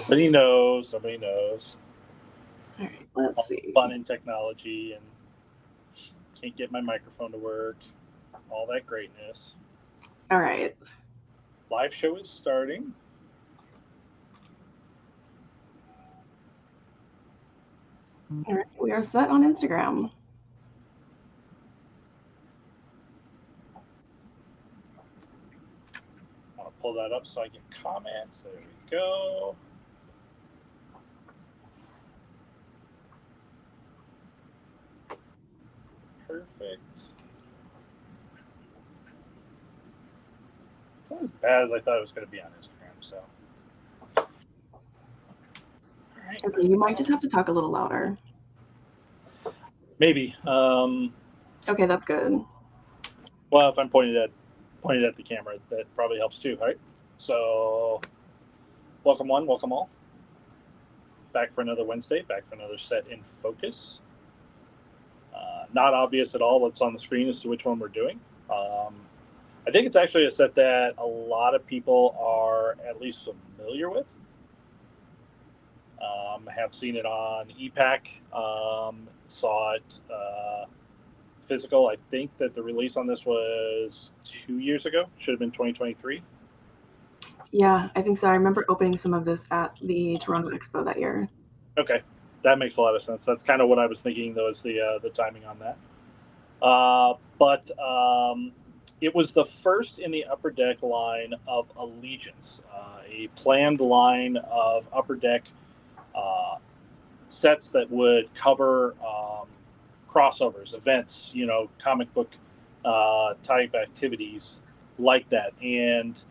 Nobody knows. Nobody knows. All right, let's All see. fun in technology and can't get my microphone to work. All that greatness. All right. Live show is starting. All right, we are set on Instagram. I'll pull that up so I get comments. There we go. Perfect. It's not as bad as I thought it was going to be on Instagram. So, all right. Okay, you might just have to talk a little louder. Maybe. Okay, that's good. Well, if I'm pointed at the camera, that probably helps too, right? So, welcome one, welcome all. Back for another Wednesday. Back for another set in focus. Not obvious at all what's on the screen as to which one we're doing. I think it's actually a set that a lot of people are at least familiar with. Have seen it on EPAC, saw it physical. I think that the release on this was 2 years ago. Should have been 2023. Yeah, I think so. I remember opening some of this at the Toronto Expo that year. Okay, that makes a lot of sense. That's kind of what I was thinking, though, is the timing on that. But it was the first in the Upper Deck line of Allegiance, a planned line of Upper Deck sets that would cover crossovers, events, comic book type activities like that. And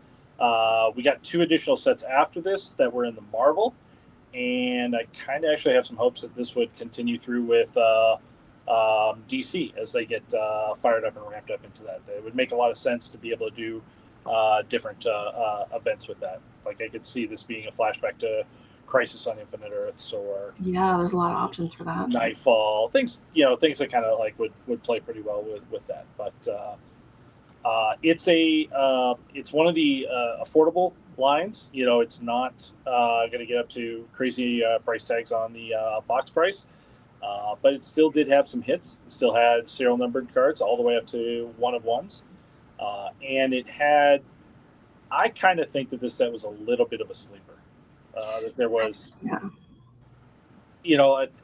we got 2 additional sets after this that were in the Marvel. And I kind of actually have some hopes that this would continue through with DC as they get fired up and ramped up into that. It would make a lot of sense to be able to do different events with that. Like I could see this being a flashback to Crisis on Infinite Earths, or yeah, there's a lot of options for that. Nightfall, things that kind of like would play pretty well with that. But it's one of the affordable lines. It's not going to get up to crazy price tags on the box price. But it still did have some hits. It still had serial numbered cards all the way up to 1 of 1s. And it had, I kind of think that this set was a little bit of a sleeper. That there was,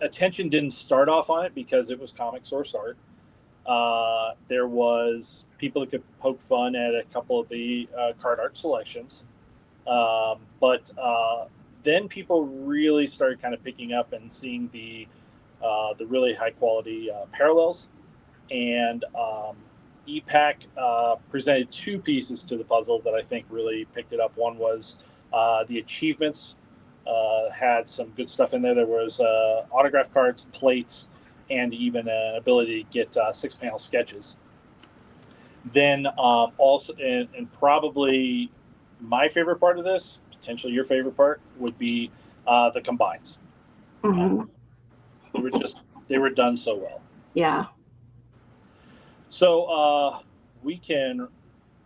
attention didn't start off on it because it was comic source art. There was people that could poke fun at a couple of the card art selections. But then people really started kind of picking up and seeing the really high quality parallels, and EPAC presented 2 pieces to the puzzle that I think really picked it up. One was the achievements, had some good stuff in there. There was autograph cards, plates, and even an ability to get 6-panel sketches. Then also, and probably my favorite part of this, potentially your favorite part, would be the combines. Mm-hmm. They were done so well. Yeah. So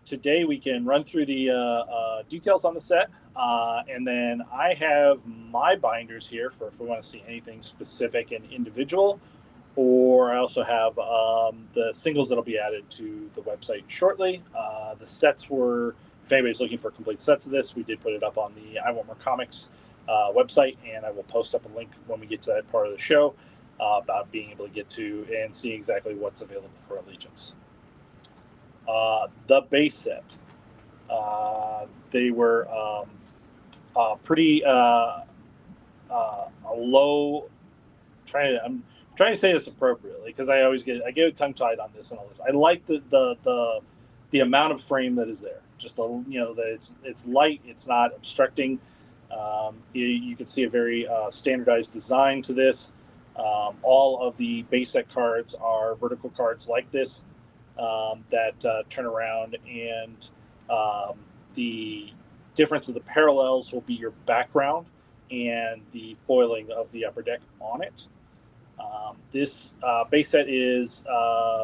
today we can run through the details on the set, and then I have my binders here for if we want to see anything specific and individual, or I also have the singles that'll be added to the website shortly. The sets were, if anybody's looking for complete sets of this, we did put it up on the I Want More Comics website, and I will post up a link when we get to that part of the show about being able to get to and see exactly what's available for Allegiance. The base set, they were pretty low. I'm trying to say this appropriately because I get tongue tied on this and all this. I like the amount of frame that is there. Just that it's light. It's not obstructing. You can see a very standardized design to this. All of the base set cards are vertical cards like this that turn around, and the difference of the parallels will be your background and the foiling of the upper deck on it. This base set is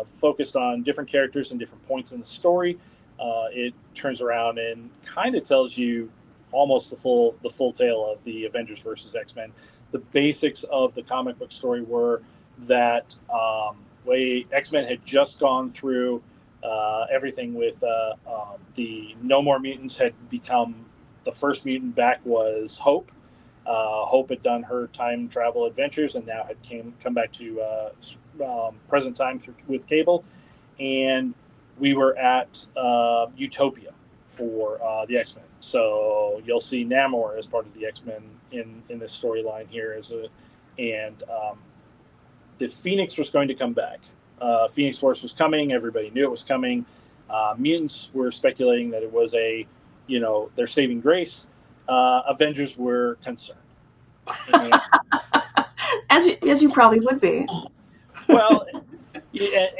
focused on different characters and different points in the story. It turns around and kind of tells you almost the full tale of the Avengers versus X-Men. The basics of the comic book story were that X-Men had just gone through everything with the No More Mutants had become, the first mutant back was Hope. Hope had done her time travel adventures and now had come back to present time with Cable, and we were at Utopia for the X-Men. So you'll see Namor as part of the X-Men in this storyline here and the Phoenix was going to come back. Phoenix Force was coming. Everybody knew it was coming. Mutants were speculating that it was their saving grace. Avengers were concerned. And, as you probably would be. Well,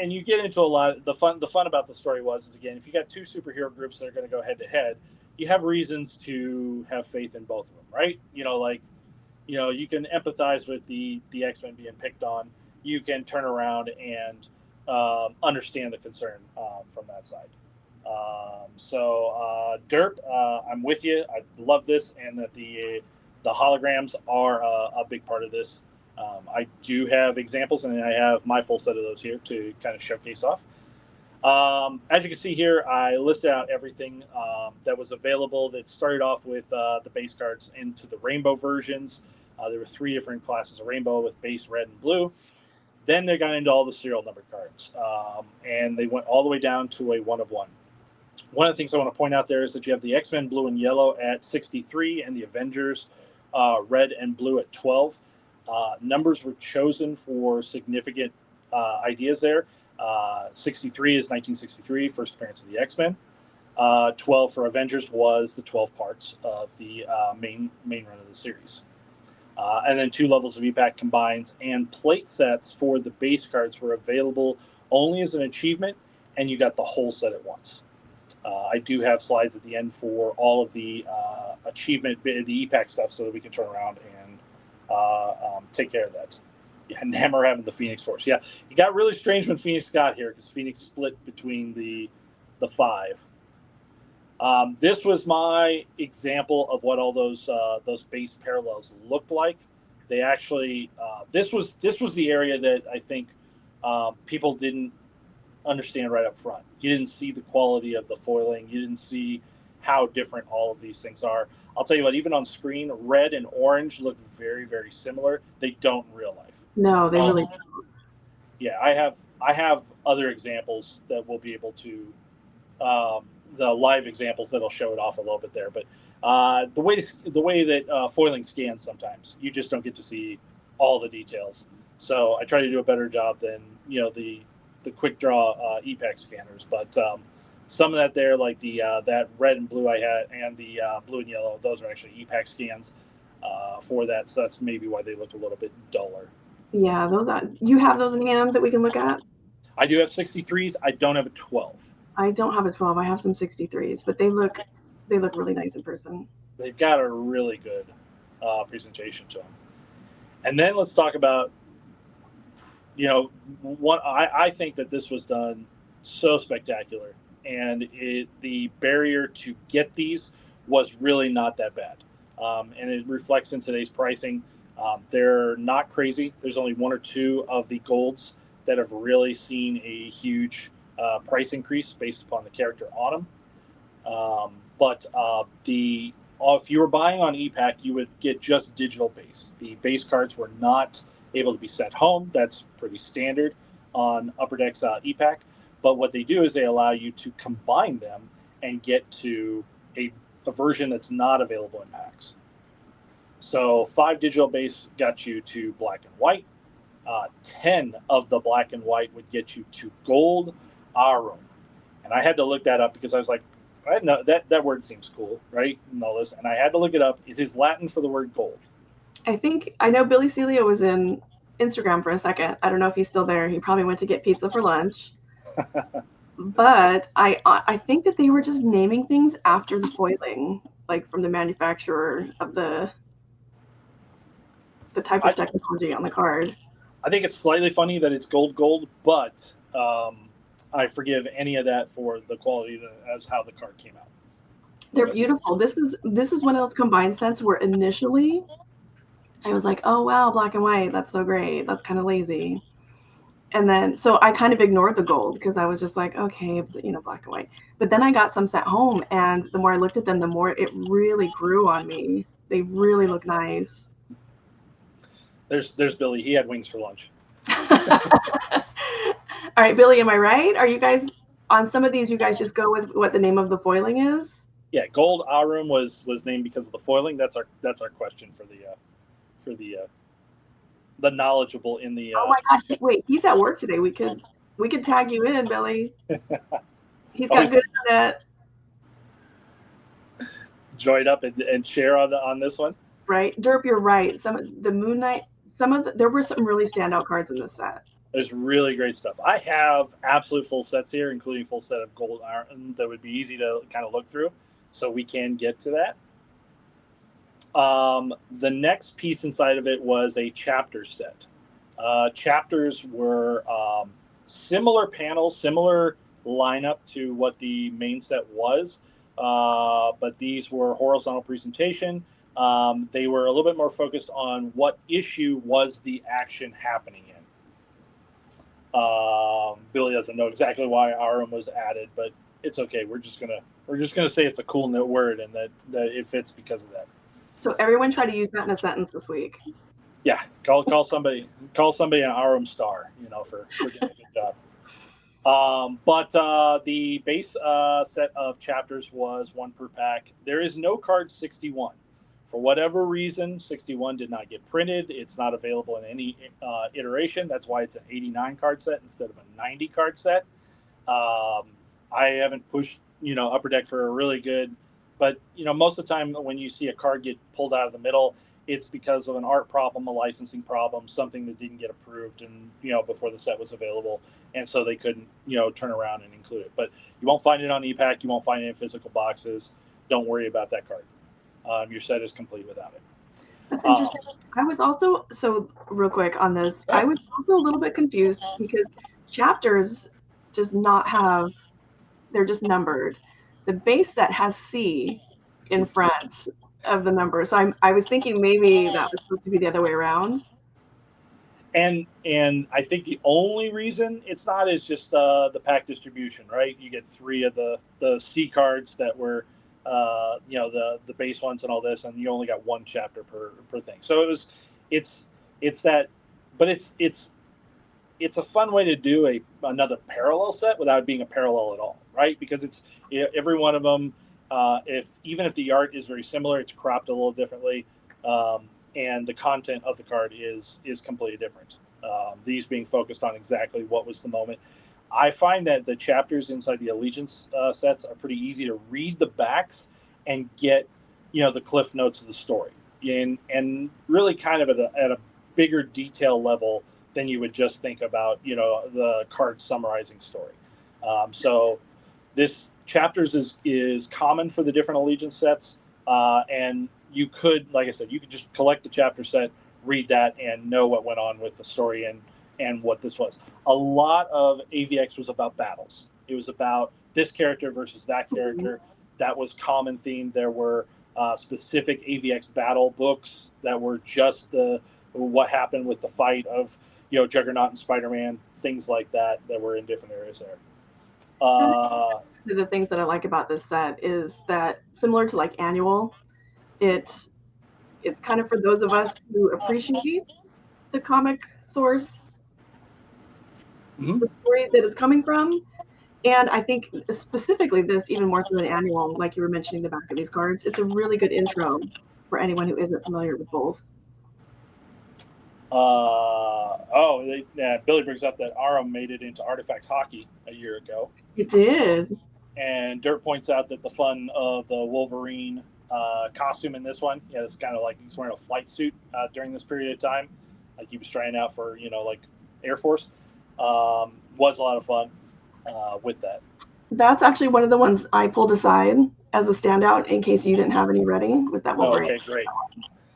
and you get into a lot. The fun about the story is again, if you got two superhero groups that are going to go head to head, you have reasons to have faith in both of them, right? You can empathize with the X-Men being picked on. You can turn around and understand the concern from that side. Derp, I'm with you. I love this, and that the holograms are a big part of this. I do have examples, and I have my full set of those here to kind of showcase off. As you can see here, I listed out everything that was available. That started off with the base cards into the rainbow versions. There were 3 different classes of rainbow with base red and blue. Then they got into all the serial number cards, and they went all the way down to a 1 of 1. One of the things I want to point out there is that you have the X-Men blue and yellow at 63 and the Avengers red and blue at 12. Numbers were chosen for significant ideas there. 63 is 1963, first appearance of the X-Men. 12 for Avengers was the 12 parts of the main run of the series. And then 2 levels of EPAC combines, and plate sets for the base cards were available only as an achievement, and you got the whole set at once. I do have slides at the end for all of the achievement, the EPAC stuff, so that we can turn around and take care of that. Yeah, Namor having the Phoenix Force. Yeah, it got really strange when Phoenix got here because Phoenix split between the 5. This was my example of what all those base parallels looked like. They actually this was the area that I think people didn't understand right up front. You didn't see the quality of the foiling. You didn't see how different all of these things are. I'll tell you what, even on screen, red and orange look very, very similar. They don't in real life. No, they really don't. Yeah, I have other examples that we'll be able to the live examples that'll show it off a little bit there. But the way that foiling scans, sometimes you just don't get to see all the details. So I try to do a better job than the quick draw EPAC scanners. But some of that there, like the that red and blue I had, and the blue and yellow, those are actually EPAC scans for that. So that's maybe why they look a little bit duller. Yeah, you have those in hand that we can look at? I do have 63s. I don't have a 12. I don't have a 12. I have some 63s, but they look really nice in person. They've got a really good presentation to them. And then let's talk about, I think that this was done so spectacular, and the barrier to get these was really not that bad. And it reflects in today's pricing. They're not crazy. There's only 1 or 2 of the golds that have really seen a huge price increase based upon the character on them. But if you were buying on EPAC, you would get just digital base. The base cards were not able to be sent home. That's pretty standard on Upper Decks EPAC. But what they do is they allow you to combine them and get to a version that's not available in packs. So 5 digital base got you to black and white. 10 of the black and white would get you to gold Arum. And I had to look that up because I was like, I know that word seems cool, right? And all this. And I had to look it up. It is Latin for the word gold. I know Billy Celio was in Instagram for a second. I don't know if he's still there. He probably went to get pizza for lunch. But I think that they were just naming things after the foiling, like from the manufacturer of the type of technology on the card. I think it's slightly funny that it's gold, but I forgive any of that for the quality as how the card came out. They're beautiful. This is one of those combined sets where initially I was like, oh wow, black and white, that's so great. That's kind of lazy. And then so I kind of ignored the gold because I was just like, okay, black and white. But then I got some sent home, and the more I looked at them, the more it really grew on me. They really look nice. There's Billy. He had wings for lunch. All right, Billy, am I right? Are you guys on some of these? You guys just go with what the name of the foiling is? Yeah, gold Arum was named because of the foiling. That's our question for the knowledgeable in the. Oh my gosh! Wait, he's at work today. We could tag you in, Billy. He's got good internet. Join up and share on this one. Right, Derp, you're right. Some of the Moon Knight, there were some really standout cards in this set. There's really great stuff. I have absolute full sets here, including full set of gold iron that would be easy to kind of look through. So we can get to that. The next piece inside of it was a chapter set. Chapters were similar panels, similar lineup to what the main set was, but these were horizontal presentation. They were a little bit more focused on what issue was the action happening in. Billy doesn't know exactly why Arum was added, but it's okay. We're just gonna say it's a cool word and that it fits because of that. So everyone try to use that in a sentence this week. Yeah, call somebody an Arum star, for doing a good job. But the base set of chapters was 1 per pack. There is no card 61. For whatever reason, 61 did not get printed. It's not available in any iteration. That's why it's an 89 card set instead of a 90 card set. I haven't pushed, Upper Deck for a really good, but, most of the time when you see a card get pulled out of the middle, it's because of an art problem, a licensing problem, something that didn't get approved and, before the set was available. And so they couldn't, turn around and include it. But you won't find it on ePack. You won't find it in physical boxes. Don't worry about that card. Your set is complete without it. That's interesting. I was also, so real quick on this, I was also a little bit confused because chapters does not have, they're just numbered. The base set has C in front of the number. So I was thinking maybe that was supposed to be the other way around. And I think the only reason it's not is just the pack distribution, right? You get 3 of the C cards that were the base ones and all this, and you only got 1 chapter per thing. So it's that, but it's a fun way to do another parallel set without being a parallel at all, right? Because it's every one of them. Even if the art is very similar, it's cropped a little differently, and the content of the card is completely different. These being focused on exactly what was the moment. I find that the chapters inside the Allegiance sets are pretty easy to read the backs and get, the cliff notes of the story, and really kind of at a bigger detail level than you would just think about, the card summarizing story. So this chapters is common for the different Allegiance sets, and you could, like I said, you could just collect the chapter set, read that, and know what went on with the story and what this was. A lot of AVX was about battles. It was about this character versus that character. That was common theme. There were specific AVX battle books that were just what happened with the fight of Juggernaut and Spider-Man, things like that were in different areas there. The things that I like about this set is that, similar to like Annual, it's kind of for those of us who appreciate the comic source, the story that it's coming from. And I think specifically this, even more so than Annual, like you were mentioning the back of these cards, it's a really good intro for anyone who isn't familiar with both. Billy brings up that Arum made it into Artifact Hockey a year ago. It did. And Dirt points out that the fun of the Wolverine costume in this one, it's kind of like he's wearing a flight suit during this period of time, like he was trying out for like Air Force. Was a lot of fun with that. That's actually one of the ones I pulled aside as a standout in case you didn't have any ready with that Wolverine. Okay,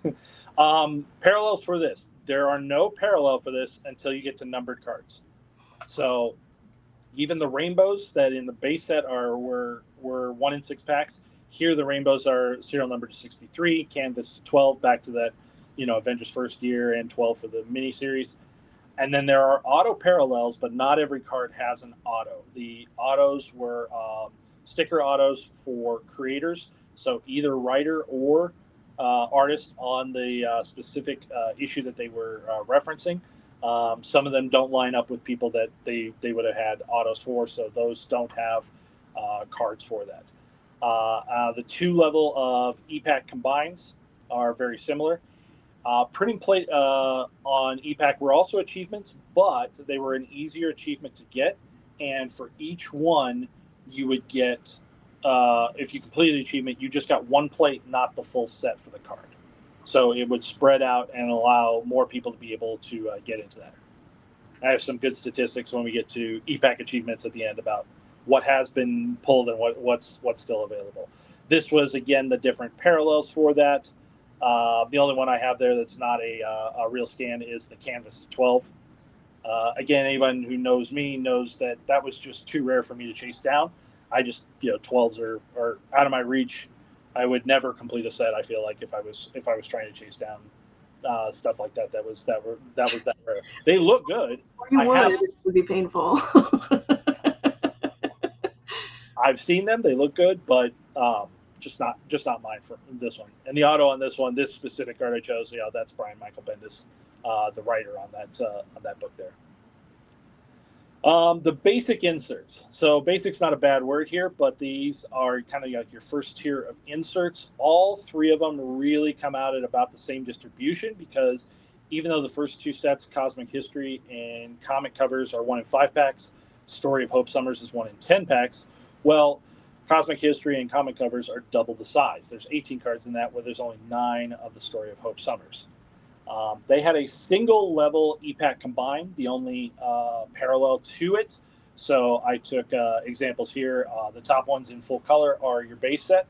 great. Parallels for this. There are no parallel for this until you get to numbered cards. So even the rainbows that in the base set were 1 in 6 packs, here the rainbows are serial number to 63, canvas to 12, back to that, Avengers first year, and 12 for the miniseries. And then there are auto parallels, but not every card has an auto. The autos were sticker autos for creators, so either writer or artist on the specific issue that they were referencing. Some of them don't line up with people that they would have had autos for, so those don't have cards for that. The two level of EPAC combines are very similar. Printing plate on EPAC were also achievements, but they were an easier achievement to get. And for each one, you would get, if you completed the achievement, you just got one plate, not the full set for the card. So it would spread out and allow more people to be able to get into that. I have some good statistics when we get to EPAC achievements at the end about what has been pulled and what's still available. This was, again, the different parallels for that. The only one I have there that's not a real scan is the canvas 12. Again, anyone who knows me knows that was just too rare for me to chase down. I just, 12s are out of my reach. I would never complete a set. I feel like if I was trying to chase down stuff like that was that rare. They look good. It would be painful. I've seen them. They look good, but just not mine for this one. And the auto on this one, this specific card I chose, that's Brian Michael Bendis, the writer on that book there. The basic inserts. So basic's not a bad word here, but these are kind of like your first tier of inserts. All three of them really come out at about the same distribution, because even though the first two sets, Cosmic History and comic covers, are 1 in 5 packs, Story of Hope Summers is 1 in 10 packs. Well, Cosmic History and comic covers are double the size. There's 18 cards in that, where there's only 9 of the Story of Hope Summers. They had a single level EPAC combine, the only parallel to it. So I took examples here. The top ones in full color are your base set,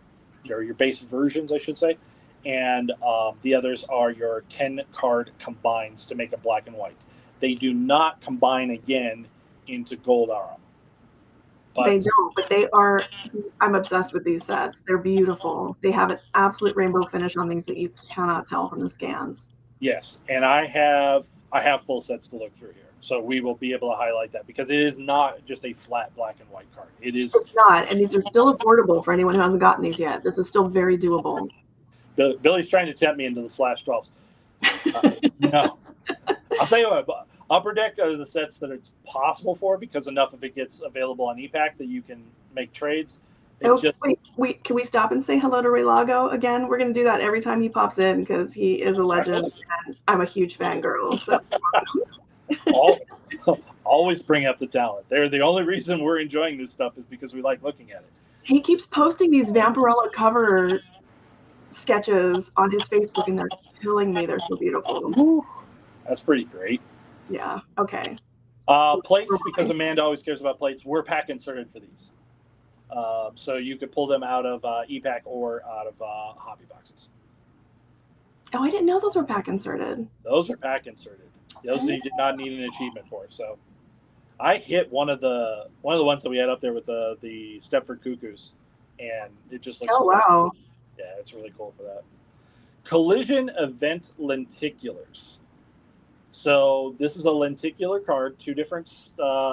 or your base versions, I should say. And the others are your 10 card combines to make a black and white. They do not combine again into Gold Arum. They don't, but they are. I'm obsessed with these sets. They're beautiful. They have an absolute rainbow finish on these that you cannot tell from the scans. Yes, and I have full sets to look through here, so we will be able to highlight that, because it is not just a flat black and white card. It's not, and these are still affordable for anyone who hasn't gotten these yet. This is still very doable. Billy's trying to tempt me into the /12s. No, I'll tell you what. Upper Deck are the sets that it's possible for, because enough of it gets available on EPAC that you can make trades. Wait, can we stop and say hello to Ray Lago again? We're going to do that every time he pops in, because he is a legend, and I'm a huge fangirl. So. Always bring up the talent. They're the only reason we're enjoying this stuff is because we like looking at it. He keeps posting these Vampirella cover sketches on his Facebook, and they're killing me. They're so beautiful. That's pretty great. Yeah, okay. Plates, because Amanda always cares about plates, we're pack inserted for these. So you could pull them out of EPAC or out of hobby boxes. Oh, I didn't know those were pack inserted. Those are pack inserted. Those you did not need an achievement for. So I hit one of the ones that we had up there with the Stepford Cuckoos, and it just looks. Oh, wow. Yeah, it's really cool for that. Collision Event Lenticulars. So this is a lenticular card, 2 different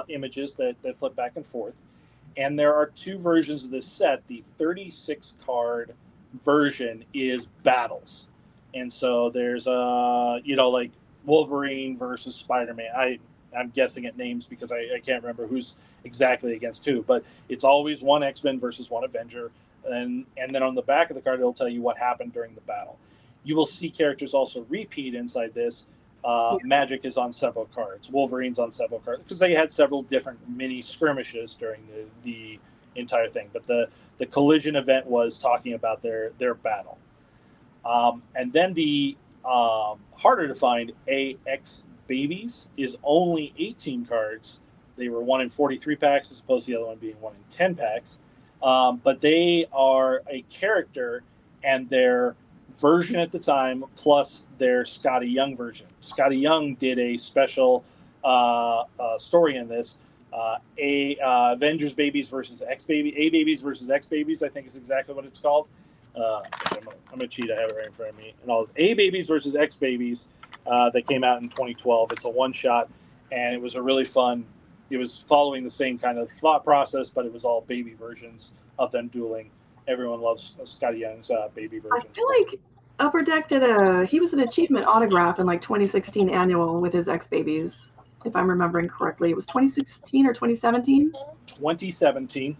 images that flip back and forth. And there are 2 versions of this set. The 36 card version is battles. And so there's like Wolverine versus Spider-Man. I'm guessing at names because I can't remember who's exactly against who, but it's always one X-Men versus one Avenger. And then on the back of the card, it'll tell you what happened during the battle. You will see characters also repeat inside this. Magic is on several cards. Wolverine's on several cards, because they had several different mini skirmishes during the entire thing. But the collision event was talking about their battle. And then the harder to find AX Babies is only 18 cards. They were 1 in 43 packs, as opposed to the other one being 1 in 10 packs. But they are a character, and their version at the time, plus their Scotty Young version. Scotty Young did a special story in this Avengers babies versus X baby, A babies versus X babies, I think is exactly what it's called. I'm gonna cheat. I have it right in front of me. And all those A babies versus X babies that came out in 2012. It's a one shot, and it was a really fun. It was following the same kind of thought process, but it was all baby versions of them dueling. Everyone loves Scotty Young's baby version. I feel like Upper Deck he was an achievement autograph in like 2016 annual with his X babies, if I'm remembering correctly. It was 2016 or 2017? 2017.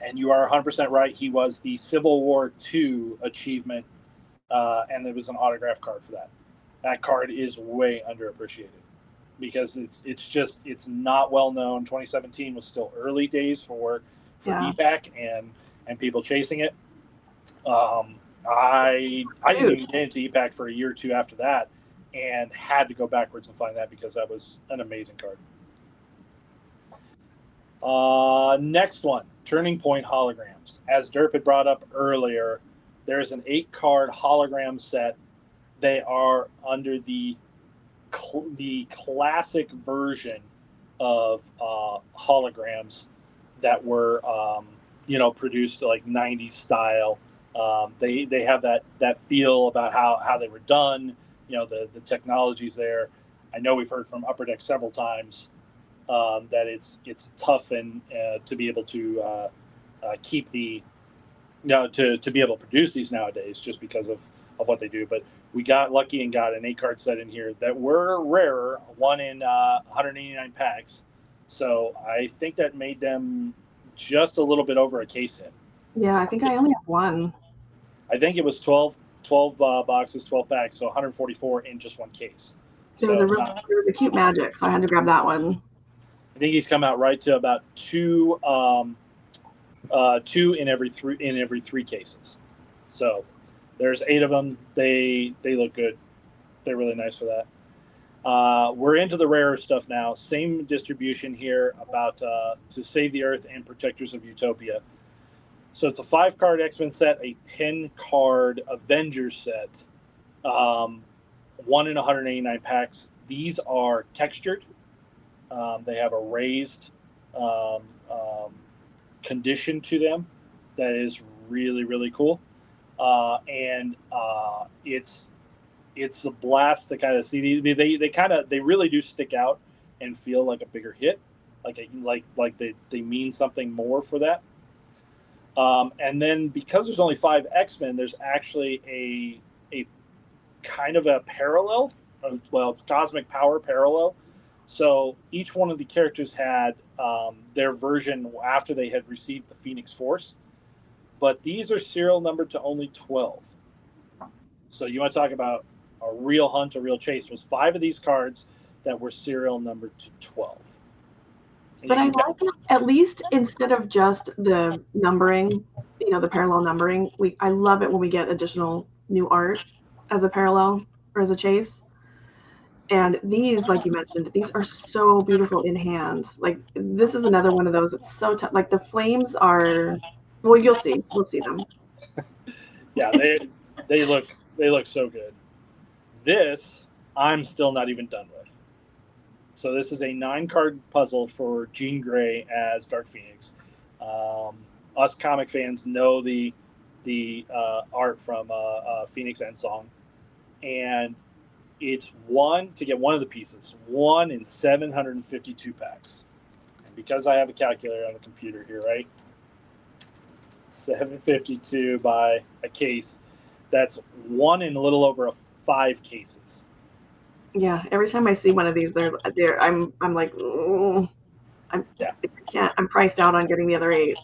And you are 100% right. He was the Civil War II achievement, and there was an autograph card for that. That card is way underappreciated because it's not well known. 2017 was still early days for EPAC and people chasing it. I didn't even get into EPAC for a year or two after that, and had to go backwards and find that because that was an amazing card. Next one, Turning Point holograms. As Derp had brought up earlier, there's an 8-card hologram set. They are under the classic version of holograms that were produced like 90s style. They have that feel about how they were done. The technology's there. I know we've heard from Upper Deck several times that it's tough and to be able to keep the to be able to produce these nowadays just because of what they do. But we got lucky and got an 8-card set in here that were rarer, one in 189 packs. So I think that made them just a little bit over a case hit. Yeah, I think I only have one. I think it was 12 boxes, 12 packs, so 144 in just one case. There was a cute magic, so I had to grab that one. I think he's come out right to about two in every three cases. So there's 8 of them. They look good. They're really nice for that. We're into the rarer stuff now. Same distribution here about To Save the Earth and Protectors of Utopia. So it's a 5-card X-Men set, a 10-card Avengers set, 1 in 189 packs. These are textured. They have a raised condition to them that is really, really cool. And it's a blast to kind of see. They really do stick out and feel like a bigger hit, like they mean something more for that. And then because there's only 5 X-Men, there's actually a kind of a parallel. It's Cosmic Power parallel. So each one of the characters had their version after they had received the Phoenix Force. But these are serial numbered to only 12. So you want to talk about a real hunt, a real chase. There's 5 of these cards that were serial numbered to 12. But I like it, at least instead of just the numbering, the parallel numbering, I love it when we get additional new art as a parallel or as a chase. And these, like you mentioned, these are so beautiful in hand. Like this is another one of those. It's so tough. Like the flames are, well, you'll see. We'll see them. Yeah, they look so good. This I'm still not even done with. So this is a 9-card puzzle for Jean Grey as Dark Phoenix. Us comic fans know the art from Phoenix Endsong, and it's to get one of the pieces, 1 in 752 packs. And because I have a calculator on the computer here, right? 752 by a case. That's 1 in a little over 5 cases. Yeah, every time I see one of these, I'm like, I'm priced out on getting the other 8.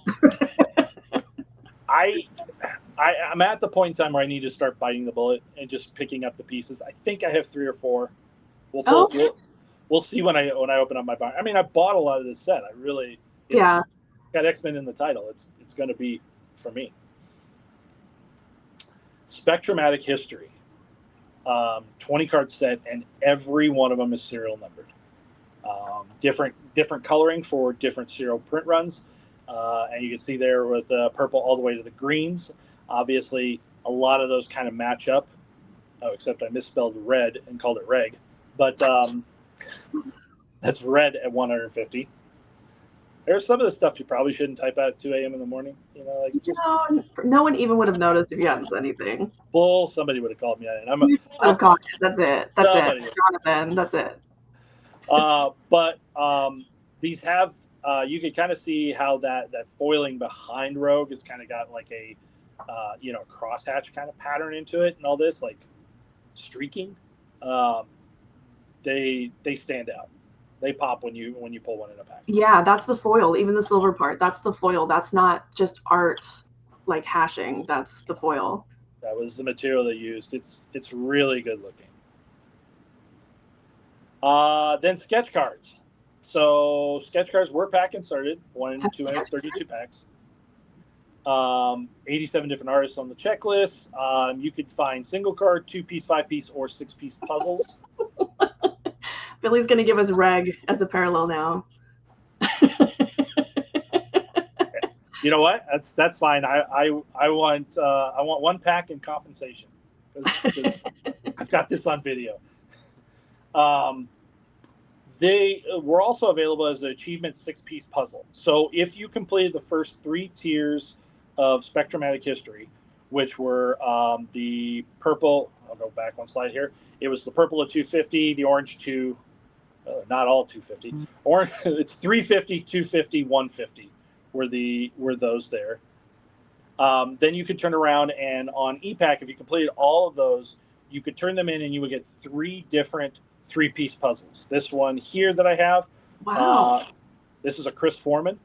I'm at the point in time where I need to start biting the bullet and just picking up the pieces. I think I have 3 or 4. We'll see when I open up my box. I mean, I bought a lot of this set. I really got X-Men in the title. It's going to be for me. Spectromatic History. 20-card set, and every one of them is serial numbered. Different coloring for different serial print runs, and you can see there with purple all the way to the greens. Obviously, a lot of those kind of match up. Oh, except I misspelled red and called it reg, but that's red at 150. There's some of the stuff you probably shouldn't type out at 2 a.m. in the morning. You know, like just No one even would have noticed if you hadn't said anything. bull. Somebody would have called me on it. You would have caught it. That's it. That's somebody it. Jonathan, that's it. But these have you can kind of see how that foiling behind Rogue has kind of got like a crosshatch kind of pattern into it, and all this like streaking. They stand out. They pop when you pull one in a pack. Yeah, that's the foil. Even the silver part, that's the foil. That's not just art like hashing. That's the foil. That was the material they used. It's really good looking. Then sketch cards. So sketch cards were pack inserted, 1 in 232 packs. 87 different artists on the checklist. You could find single card, 2-piece, 5-piece, or 6-piece puzzles. Billy's going to give us reg as a parallel now. You know what? That's fine. I want 1 pack in compensation. I've got this on video. They were also available as an achievement 6-piece puzzle. So if you completed the first 3 tiers of Spectromatic history, which were the purple, I'll go back 1 slide here. It was the purple of 250, the orange to, not all 250. Orange, it's 350, 250, 150 were those there. Then you could turn around and on EPAC, if you completed all of those, you could turn them in and you would get 3 different 3-piece puzzles. This one here that I have, wow. This is a Chris Foreman,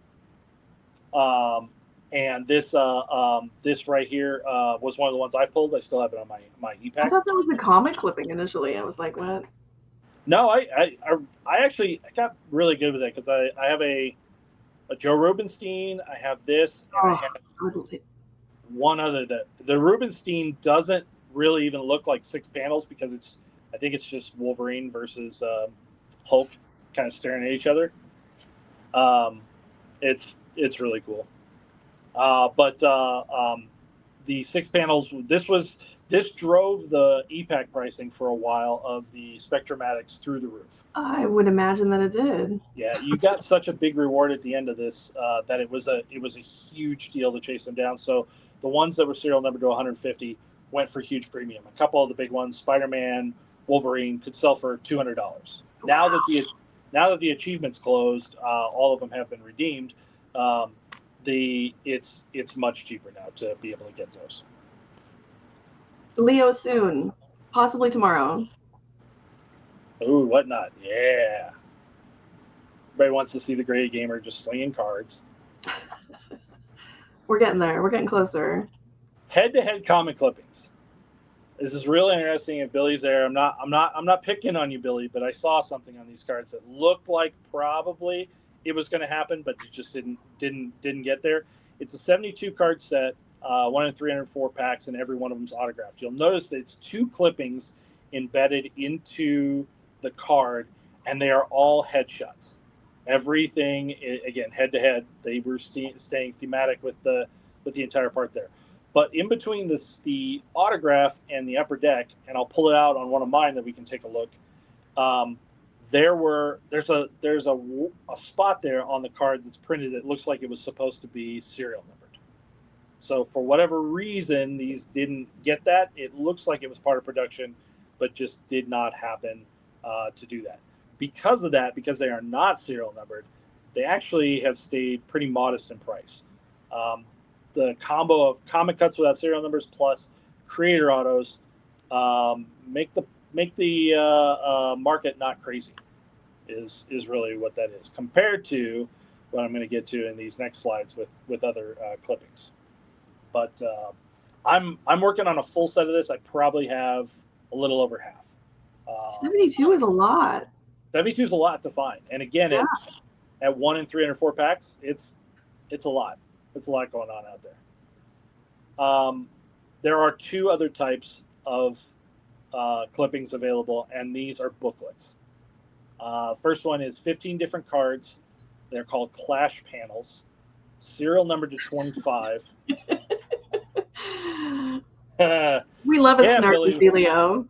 and this right here was one of the ones I pulled. I still have it on my EPAC. I thought that was the comic clipping initially. I was like, what? No, I actually got really good with it because I have a Joe Rubenstein. I have this. And I have one other that the Rubenstein doesn't really even look like 6 panels because I think it's just Wolverine versus Hulk kind of staring at each other. It's really cool. But the 6 panels, this drove the EPAC pricing for a while of the Spectromatics through the roof. I would imagine that it did. Yeah, you got such a big reward at the end of this that it was a huge deal to chase them down. So the ones that were serial numbered to 150 went for huge premium. A couple of the big ones, Spider-Man, Wolverine, could sell for $200. Wow. Now that the achievements closed, all of them have been redeemed. It's much cheaper now to be able to get those. Leo soon, possibly tomorrow. Ooh, whatnot? Yeah. Everybody wants to see the Gray Gamer just slinging cards. We're getting there. We're getting closer. Head-to-head comic clippings. This is really interesting. If Billy's there, I'm not picking on you, Billy, but I saw something on these cards that looked like probably it was going to happen, but it just didn't get there. It's a 72 card set, 1 in 304 packs, and every one of them's autographed. You'll notice that it's 2 clippings embedded into the card, and they are all headshots. Everything, again, head to head. They were staying thematic with the entire part there. But in between the autograph and the upper deck, and I'll pull it out on one of mine that we can take a look. There's a spot there on the card that's printed that looks like it was supposed to be serial numbered. So for whatever reason, these didn't get that. It looks like it was part of production, but just did not happen to do that. Because of that, because they are not serial numbered, they actually have stayed pretty modest in price. The combo of comic cuts without serial numbers plus creator autos make the market not crazy is really what that is compared to what I'm going to get to in these next slides with other clippings. But I'm working on a full set of this. I probably have a little over half. 72 is a lot. 72 is a lot to find, and again, yeah. at 1 in 304 packs, it's a lot. It's a lot going on out there. There are 2 other types of clippings available, and these are booklets. First one is 15 different cards. They're called Clash panels, serial numbered to 25. We love a snarky Leo.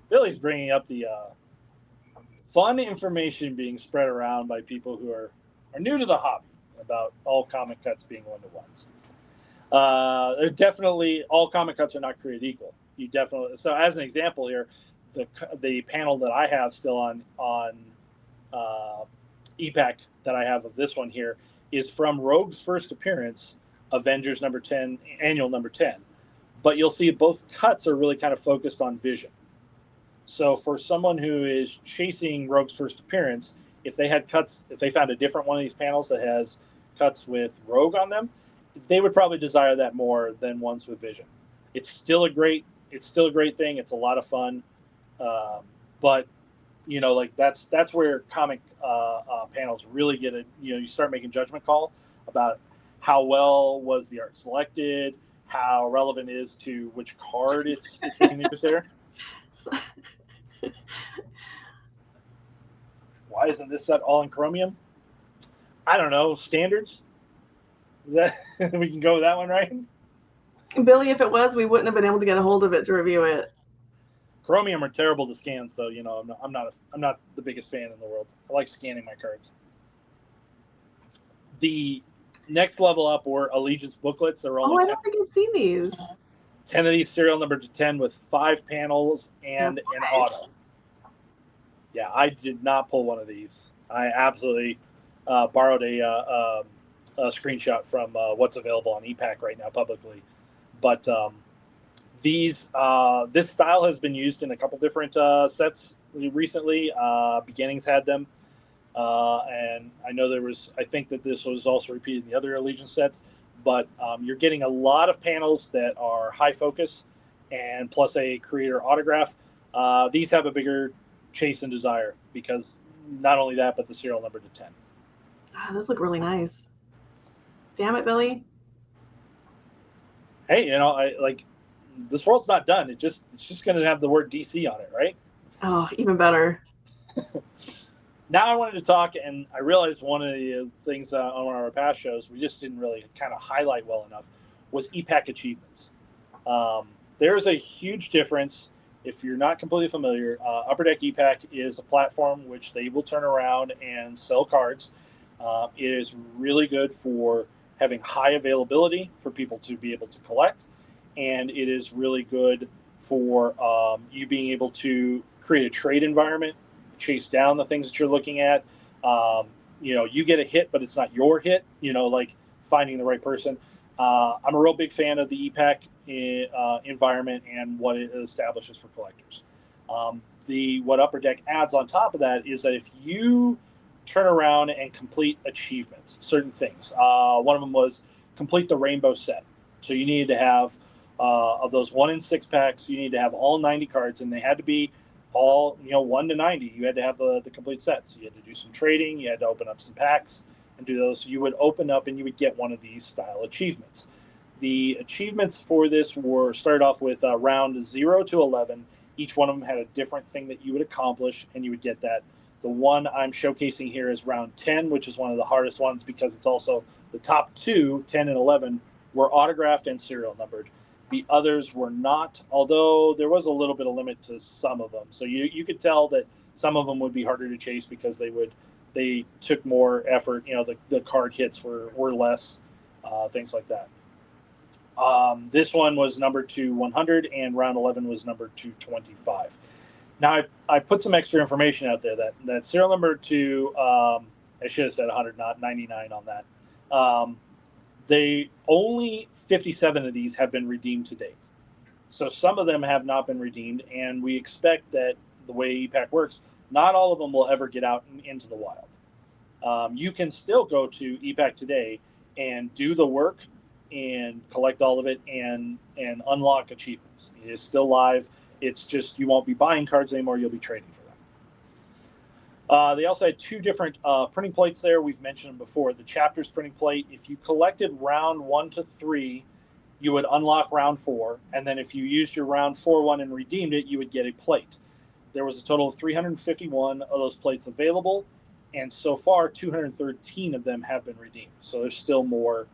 Billy's bringing up the fun information being spread around by people who are are new to the hobby about all comic cuts being 1-to-1s. They're definitely, all comic cuts are not created equal. You definitely, so as an example here, the panel that I have still on EPAC that I have of this one here is from Rogue's first appearance, Avengers number 10, annual number 10. But you'll see both cuts are really kind of focused on vision. So for someone who is chasing Rogue's first appearance, if they had cuts, if they found a different one of these panels that has cuts with Rogue on them, they would probably desire that more than ones with vision. It's still a great thing. It's a lot of fun, but you know, like that's where comic panels really get it. You know, you start making judgment call about how well was the art selected, how relevant it is to which card it's being used there. Why isn't this set all in chromium? I don't know. Standards? That we can go with that one, right? Billy, if it was, we wouldn't have been able to get a hold of it to review it. Chromium are terrible to scan, so you know I'm not the biggest fan in the world. I like scanning my cards. The next level up were Allegiance booklets. There were only I don't think I've seen these. 10 of these, serial number to 10, with 5 panels and an auto. Yeah, I did not pull one of these. I absolutely borrowed a screenshot from what's available on EPAC right now publicly. But this style has been used in a couple different sets recently. Beginnings had them. And I know I think that this was also repeated in the other Allegiance sets. But you're getting a lot of panels that are high focus and plus a creator autograph. These have a bigger chase and desire because not only that, but the serial number to 10. Those look really nice. Damn it, Billy. Hey, you know, I like this world's not done. It's just going to have the word DC on it, right? Oh, even better. Now I wanted to talk, and I realized one of the things on one of our past shows we just didn't really kind of highlight well enough was EPAC achievements. There's a huge difference. If you're not completely familiar, Upper Deck EPAC is a platform which they will turn around and sell cards. It is really good for having high availability for people to be able to collect, and it is really good for you being able to create a trade environment, chase down the things that you're looking at. You know, you get a hit, but it's not your hit, you know, like finding the right person. I'm a real big fan of the EPAC environment and what it establishes for collectors. What Upper Deck adds on top of that is that if you turn around and complete achievements, certain things, one of them was complete the rainbow set. So you needed to have, of those 1 in 6 packs, you need to have all 90 cards, and they had to be all, you know, 1 to 90. You had to have the complete sets. You had to do some trading. You had to open up some packs and do those. So you would open up and you would get one of these style achievements. The achievements for this started off with round 0 to 11. Each one of them had a different thing that you would accomplish, and you would get that. The one I'm showcasing here is round 10, which is one of the hardest ones because it's also the top 2, 10 and 11, were autographed and serial numbered. The others were not, although there was a little bit of limit to some of them. So you could tell that some of them would be harder to chase because they took more effort. You know, the card hits were less, things like that. This one was numbered to 100, and round 11 was numbered to 25. Now I put some extra information out there that serial number to I should have said 100, not 99 on that. They only 57 of these have been redeemed to date. So some of them have not been redeemed, and we expect that the way EPAC works, not all of them will ever get out into the wild. You can still go to EPAC today and do the work and collect all of it and unlock achievements. It is still live. It's just you won't be buying cards anymore. You'll be trading for them. They also had 2 different printing plates there. We've mentioned them before. The Chapters printing plate, if you collected round 1 to 3, you would unlock round 4. And then if you used your round 4 one and redeemed it, you would get a plate. There was a total of 351 of those plates available. And so far, 213 of them have been redeemed. So there's still more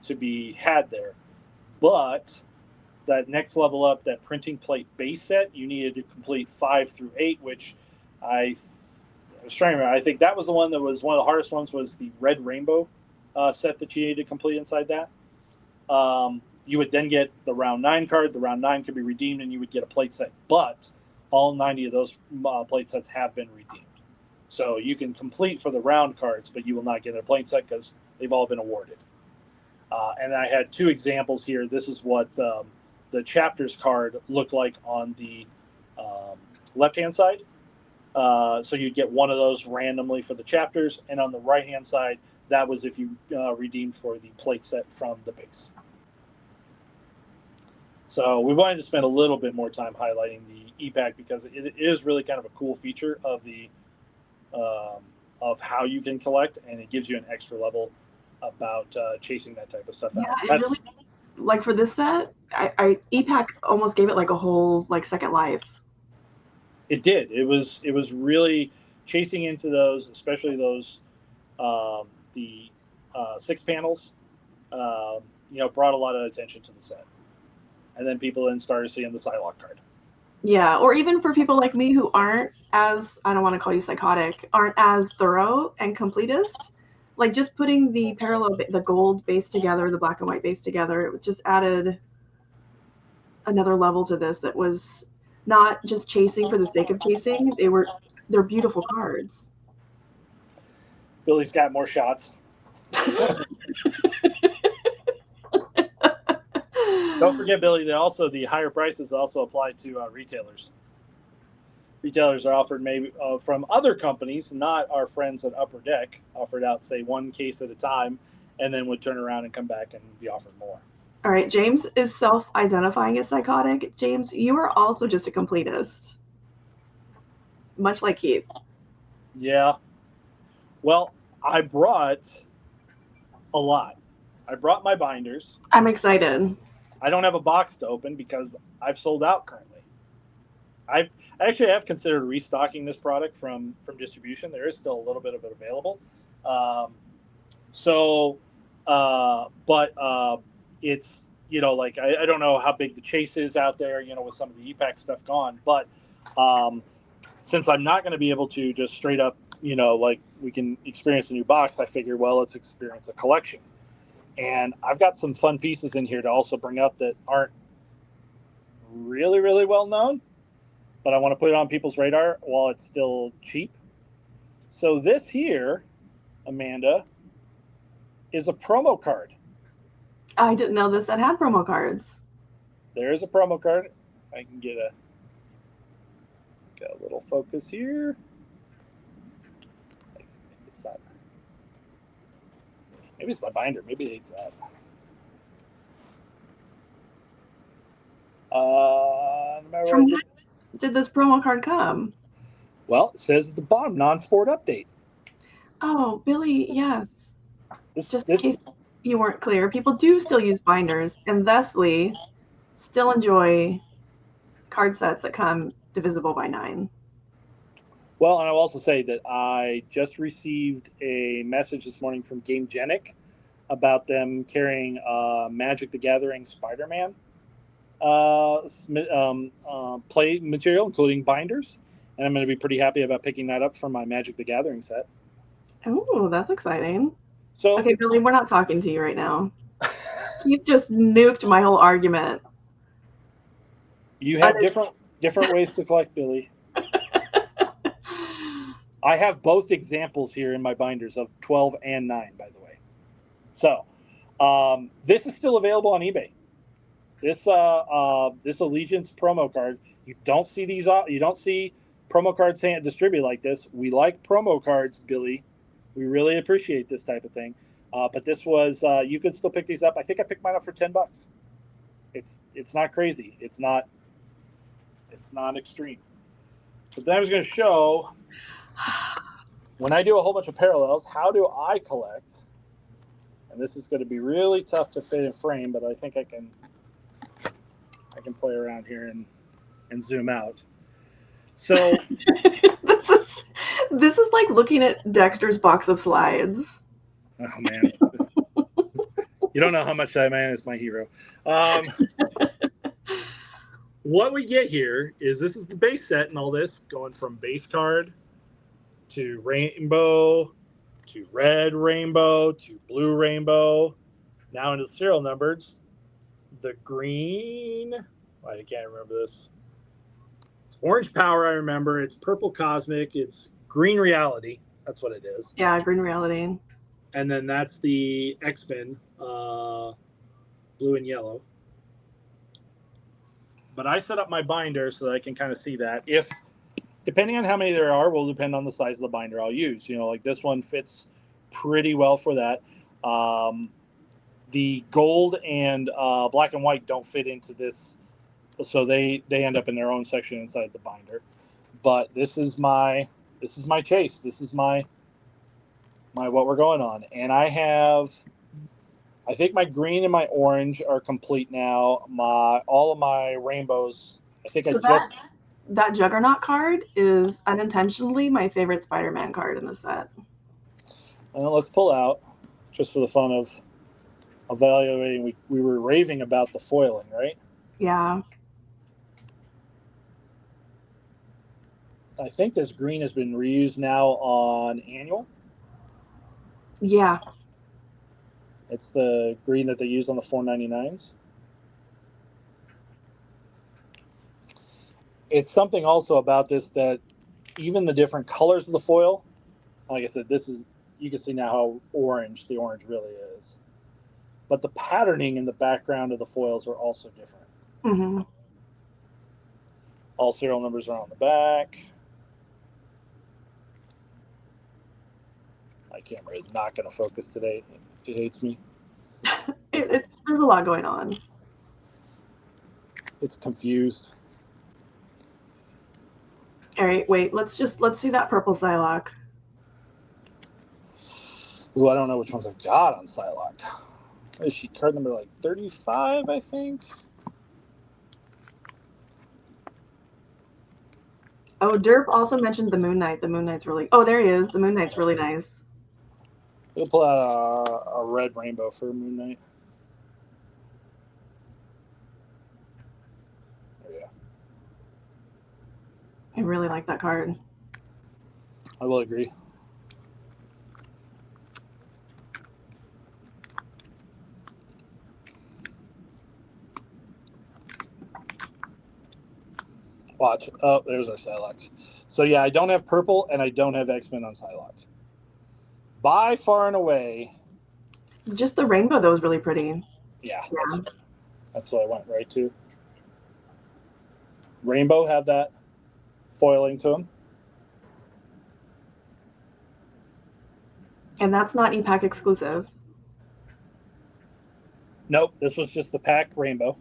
to be had there. But that next level up, that printing plate base set, you needed to complete 5 through 8, which I was trying to remember. I think that was the one that was one of the hardest ones. Was the Red Rainbow set that you needed to complete inside that. You would then get the round 9 card. The round 9 could be redeemed, and you would get a plate set. But all 90 of those plate sets have been redeemed. So you can complete for the round cards, but you will not get a plate set because they've all been awarded. And I had 2 examples here. This is what the chapters card looked like on the left-hand side. So you'd get one of those randomly for the chapters. And on the right-hand side, that was if you redeemed for the plate set from the base. So we wanted to spend a little bit more time highlighting the e-pack because it is really kind of a cool feature of the of how you can collect, and it gives you an extra level about chasing that type of stuff out. Yeah, it really, like for this set, I e-pack almost gave it like a whole like second life. It did. It was really chasing into those, especially those the 6 panels. Brought a lot of attention to the set. And then people then started seeing the Psylocke card. Yeah, or even for people like me who aren't as, I don't want to call you psychotic, aren't as thorough and completist, like just putting the the gold base together, the black and white base together, it just added another level to this that was not just chasing for the sake of chasing. They're beautiful cards. Billy's got more shots. Don't forget, Billy, that the higher prices also apply to retailers. Retailers are offered maybe from other companies, not our friends at Upper Deck, offered out, say, 1 case at a time, and then would turn around and come back and be offered more. All right, James is self-identifying as psychotic. James, you are also just a completist, much like Keith. Yeah. Well, I brought a lot. I brought my binders. I'm excited. I don't have a box to open because I've sold out currently. I actually have considered restocking this product from distribution. There is still a little bit of it available. But it's, like, I don't know how big the chase is out there, with some of the e-pack stuff gone. But since I'm not going to be able to just straight up, like we can experience a new box, I figured, well, let's experience a collection. And I've got some fun pieces in here to also bring up that aren't really, really well known, but I want to put it on people's radar while it's still cheap. So this here, Amanda, is a promo card. I didn't know this set had promo cards. There is a promo card. I can get a little focus here. It's not. Maybe it's my binder. Maybe it hates that. From when did this promo card come? Well, it says at the bottom, non-sport update. Oh, Billy, yes. Just in case you weren't clear, people do still use binders and thusly still enjoy card sets that come divisible by 9. Well, and I'll also say that I just received a message this morning from GameGenic about them carrying Magic the Gathering Spider-Man play material, including binders. And I'm going to be pretty happy about picking that up for my Magic the Gathering set. Oh, that's exciting. So, okay, Billy, we're not talking to you right now. You just nuked my whole argument. You have different ways to collect, Billy. I have both examples here in my binders of 12 and 9, by the way. So this is still available on eBay. This Allegiance promo card. You don't see these. You don't see promo cards distributed like this. We like promo cards, Billy. We really appreciate this type of thing. But this was you could still pick these up. I think I picked mine up for $10. It's not crazy. It's not extreme. But then I was going to show, when I do a whole bunch of parallels, how do I collect? And this is going to be really tough to fit in frame, but I think I can play around here and zoom out. So this is like looking at Dexter's box of slides. Oh man, you don't know how much that man is my hero. What we get here is this is the base set and all this, going from base card to rainbow, to red rainbow, to blue rainbow. Now into the serial numbers. The green. I can't remember this. It's orange power, I remember. It's purple cosmic. It's green reality. That's what it is. Yeah, green reality. And then that's the X-Men, blue and yellow. But I set up my binder so that I can kind of see that. If, depending on how many there are, will depend on the size of the binder I'll use. You know, like this one fits pretty well for that. The gold and black and white don't fit into this, so they end up in their own section inside the binder. But this is my chase. This is my what we're going on. And I think my green and my orange are complete now. All of my rainbows. I think So that Juggernaut card is unintentionally my favorite Spider-Man card in the set. Well, let's pull out, just for the fun of evaluating. We were raving about the foiling, right? Yeah. I think this green has been reused now on annual. Yeah. It's the green that they used on the 499s. It's something also about this that even the different colors of the foil, like I said, you can see now how orange the orange really is. But the patterning in the background of the foils are also different. Mm-hmm. All serial numbers are on the back. My camera is not going to focus today. It hates me. There's a lot going on. It's confused. All right, wait. Let's see that purple Psylocke. Ooh, I don't know which ones I've got on Psylocke. Is she card number like 35, I think? Oh, Derp also mentioned the Moon Knight. The Moon Knight's really... Oh, there he is. The Moon Knight's really nice. We'll pull out a red rainbow for Moon Knight. There you go. I really like that card. I will agree. Watch. Oh, there's our Psylocke. So yeah, I don't have purple and I don't have X-Men on Psylocke. By far and away. Just the rainbow, though, is really pretty. Yeah. That's what I went right to. Rainbow have that foiling to them. And that's not EPAC exclusive. Nope, this was just the pack rainbow.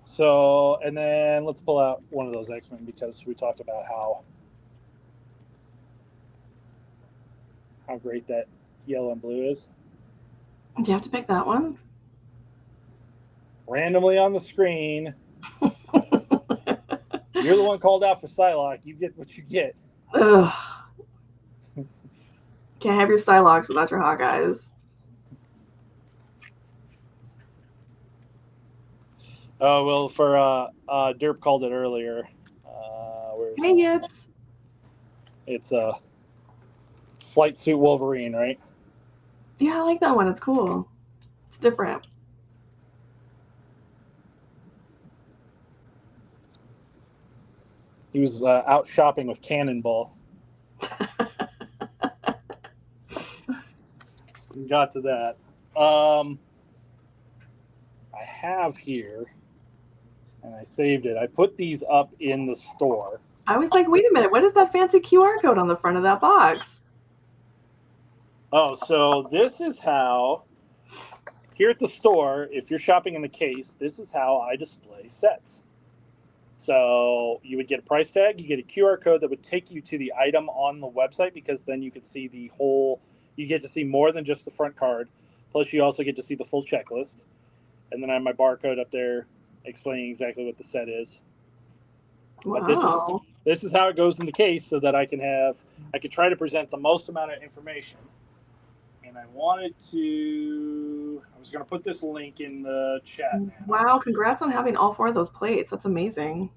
So, and then let's pull out one of those X-Men because we talked about how great that yellow and blue is. Do you have to pick that one? Randomly on the screen. You're the one called out for Psylocke. You get what you get. Ugh. Can't have your Psylocks without your Hawkeyes. Oh, well, for Derp called it earlier. Dang it. It's a Flight Suit Wolverine, right? Yeah, I like that one. It's cool. It's different. He was out shopping with Cannonball. Got to that. I have here, and I saved it. I put these up in the store. I was like, wait a minute. What is that fancy QR code on the front of that box? Oh, so this is how, here at the store, if you're shopping in the case, this is how I display sets. So you would get a price tag, you get a QR code that would take you to the item on the website, because then you could see the whole, you get to see more than just the front card. Plus you also get to see the full checklist. And then I have my barcode up there explaining exactly what the set is. Wow. But this is how it goes in the case, so that I can try to present the most amount of information. and I wanted to. I was going to put this link in the chat. Wow! Congrats on having all 4 of those plates. That's amazing.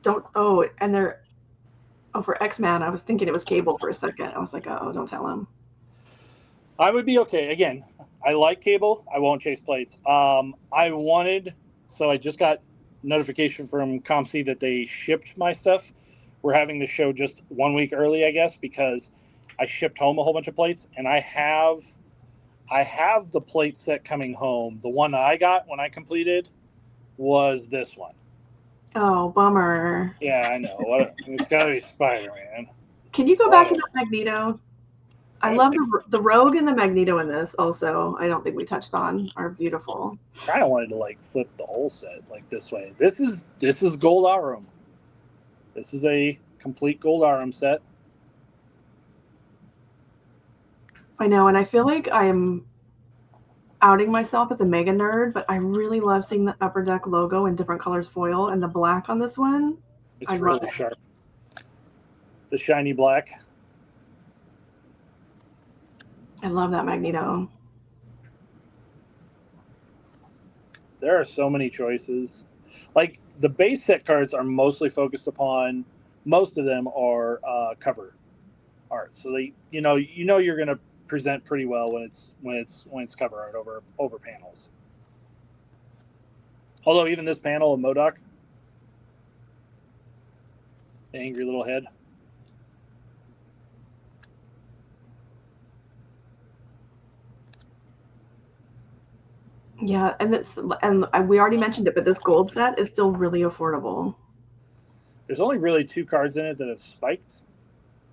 And they're for X-Man. I was thinking it was Cable for a second. I was like, oh, don't tell him. I would be okay. Again, I like Cable. I won't chase plates. I just got notification from ComC that they shipped my stuff. We're having the show just 1 week early, I guess, because I shipped home a whole bunch of plates, and I have the plate set coming home. The one I got when I completed was this one. Oh, bummer. Yeah, I know. It's got to be Spider-Man. Can you go back to the Magneto? I love the Rogue and the Magneto in this also. I don't think we touched on are beautiful. I kind of wanted to flip the whole set this way. This is Gold Arum. This is a complete Gold Arum set. I know, and I feel like I'm outing myself as a mega nerd, but I really love seeing the Upper Deck logo in different colors foil, and the black on this one. It's really sharp. The shiny black. I love that Magneto. There are so many choices. The base set cards are mostly focused upon. Most of them are cover art, so you're going to present pretty well when it's cover art over panels. Although even this panel of MODOK, the angry little head. Yeah, and we already mentioned it, but this gold set is still really affordable. There's only really 2 cards in it that have spiked.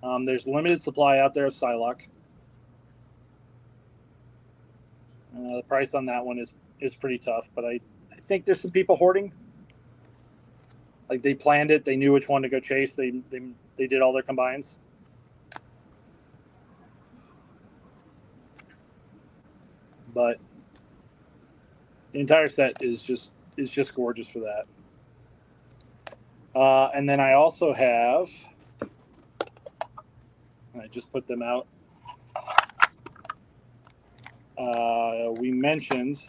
There's limited supply out there of Psylocke. The price on that one is pretty tough, but I think there's some people hoarding. They planned it. They knew which one to go chase. They did all their combines. But the entire set is just gorgeous for that. And then I also have, I just put them out. We mentioned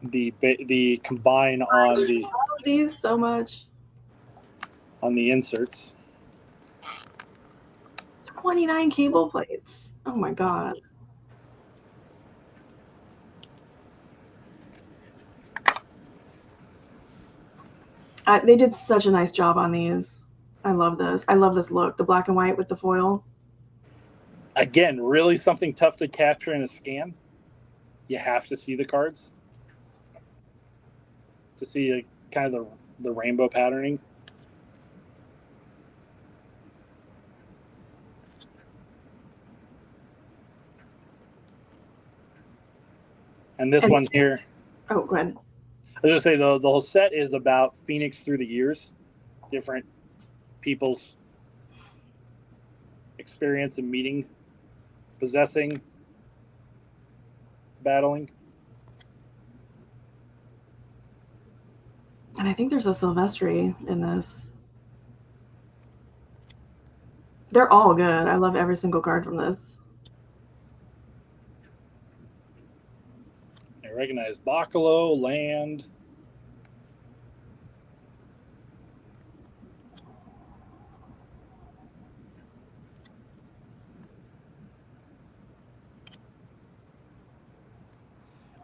the combine on the. I love these so much. On the inserts. 29 Cable plates. Oh my god. They did such a nice job on these. I love this. I love this look. The black and white with the foil. Again, really something tough to capture in a scan. You have to see the cards to see kind of the rainbow patterning. And this one here. Oh, go ahead. I was going to say the whole set is about Phoenix through the years, different people's experience in meeting, possessing, battling. And I think there's a Silvestri in this. They're all good. I love every single card from this. I recognize Bacalo, Land.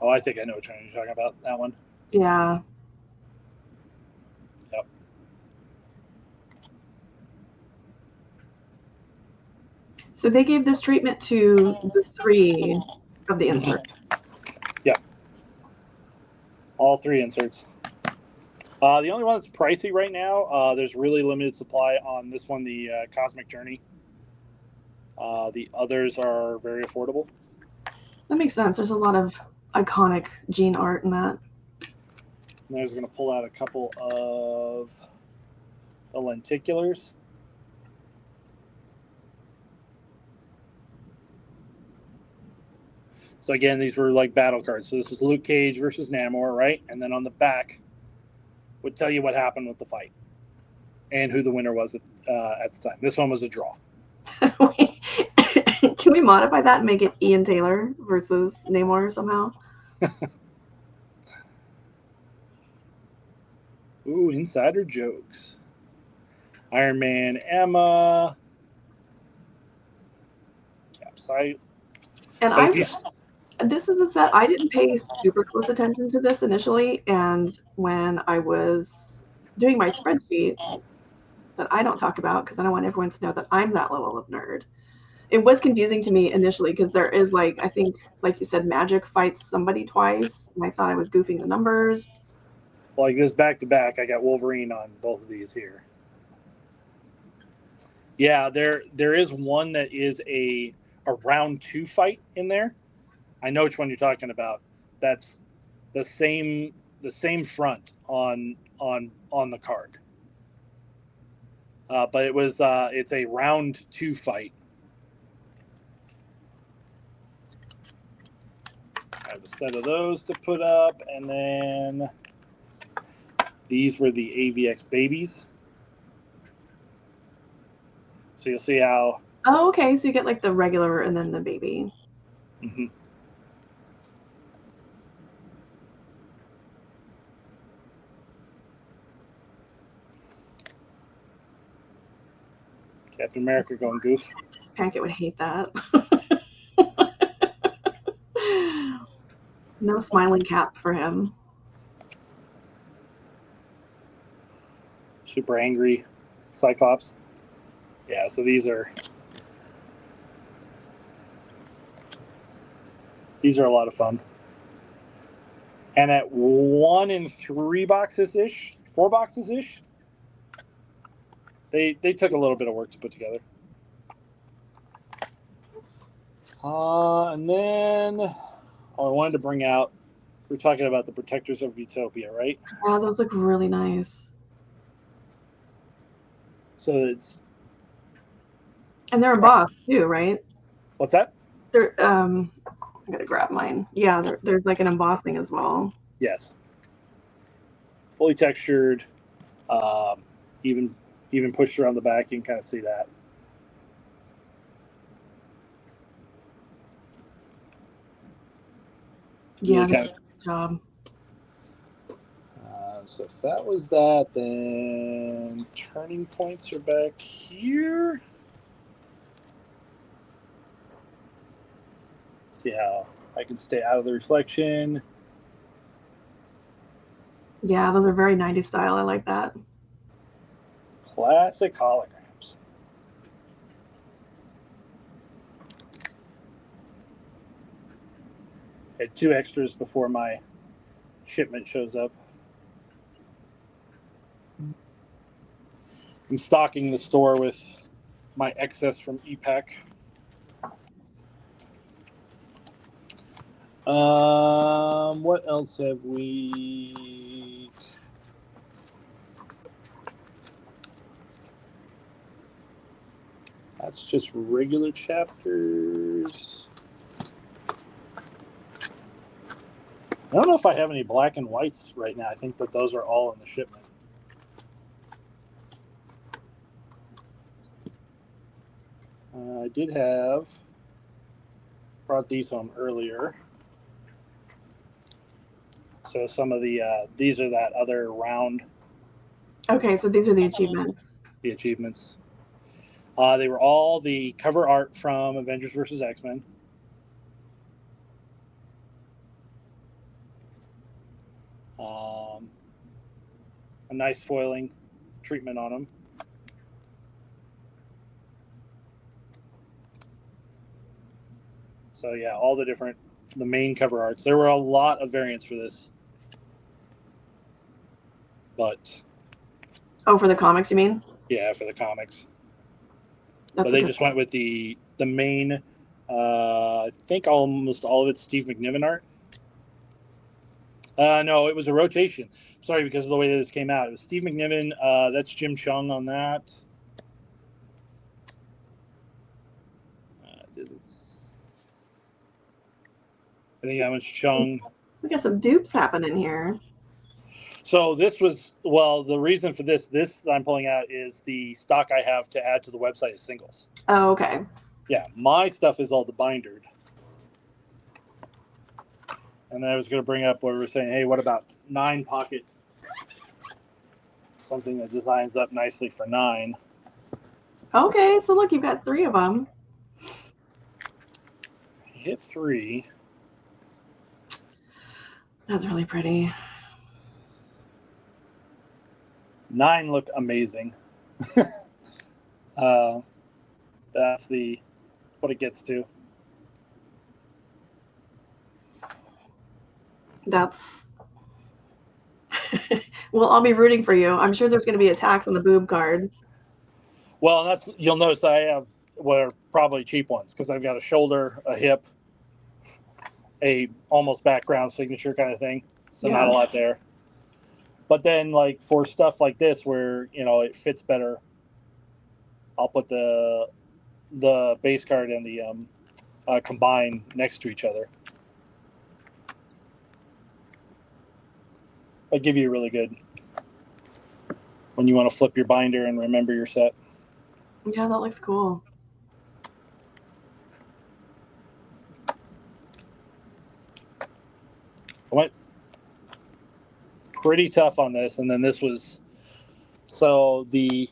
Oh, I think I know which one you're talking about. That one. Yeah. Yep. So they gave this treatment to the 3 of the insert. Yeah. All 3 inserts. The only one that's pricey right now, there's really limited supply on this one, the Cosmic Journey. The others are very affordable. That makes sense. There's a lot of iconic Jean art in that. And there's going to pull out a couple of the lenticulars. So again, these were like battle cards. So this is Luke Cage versus Namor, right? And then on the back would tell you what happened with the fight and who the winner was at the time. This one was a draw. Can we modify that and make it Ian Taylor versus Namor somehow? Ooh, insider jokes. Iron Man, Emma. Capsite. And this is a set I didn't pay super close attention to this initially, and when I was doing my spreadsheet that I don't talk about because I don't want everyone to know that I'm that level of nerd. It was confusing to me initially because there is I think like you said, Magic fights somebody twice, and I thought I was goofing the numbers. Like this back to back, I got Wolverine on both of these here. Yeah, there is one that is a round 2 fight in there. I know which one you're talking about. That's the same front on the card. But it's a round 2 fight. I have a set of those to put up, and then these were the AVX babies. So you'll see how. Oh, okay. So you get like the regular and then the baby. Mm-hmm. Captain America going goof. Packet would hate that. No smiling cap for him. Super angry Cyclops. Yeah, so these are a lot of fun. And at 1 in 3 boxes ish, 4 boxes ish, they took a little bit of work to put together. And then I wanted to bring out, we're talking about the Protectors of Utopia, right? Yeah, those look really nice. So it's. And they're embossed too, right? What's that? They're I gotta grab mine. Yeah, there's like an embossing as well. Yes. Fully textured, even pushed around the back. You can kind of see that. Yeah, good job. So if that was that, then turning points are back here. Let's see how I can stay out of the reflection. Yeah, those are very 90s style. I like that. Classic holograms. Had 2 extras before my shipment shows up. I'm stocking the store with my excess from EPAC. What else have we? That's just regular chapters. I don't know if I have any black and whites right now. I think that those are all in the shipment. I did brought these home earlier. So some of the, these are that other round. Okay, so these are the achievements. The achievements. They were all the cover art from Avengers versus X-Men. A nice foiling treatment on them. So yeah, all the main cover arts. There were a lot of variants for this. But. Oh, for the comics, you mean? Yeah, for the comics. That's but they just went with the main, I think almost all of it's Steve McNiven art. No, it was a rotation. Sorry, because of the way that this came out. It was Steve McNiven. That's Jim Chung on that. I think that one's Chung. We got some dupes happening here. So this was, well, the reason for this I'm pulling out is the stock I have to add to the website is singles. Oh, okay. Yeah, my stuff is all the bindered. And then I was going to bring up where we were saying, hey, what about 9 pocket? Something that designs up nicely for 9. Okay, so look, you've got 3 of them. Hit 3. That's really pretty. 9 look amazing. That's what it gets to. That's well, I'll be rooting for you. I'm sure there's going to be attacks on the boob card. Well, you'll notice I have what are probably cheap ones because I've got a shoulder, a hip, a almost background signature kind of thing. So not a lot there. But then, like for stuff like this, where it fits better, I'll put the base card and the combine next to each other. That'll give you a really good when you want to flip your binder and remember your set. Yeah, that looks cool. I went pretty tough on this, and then this was so the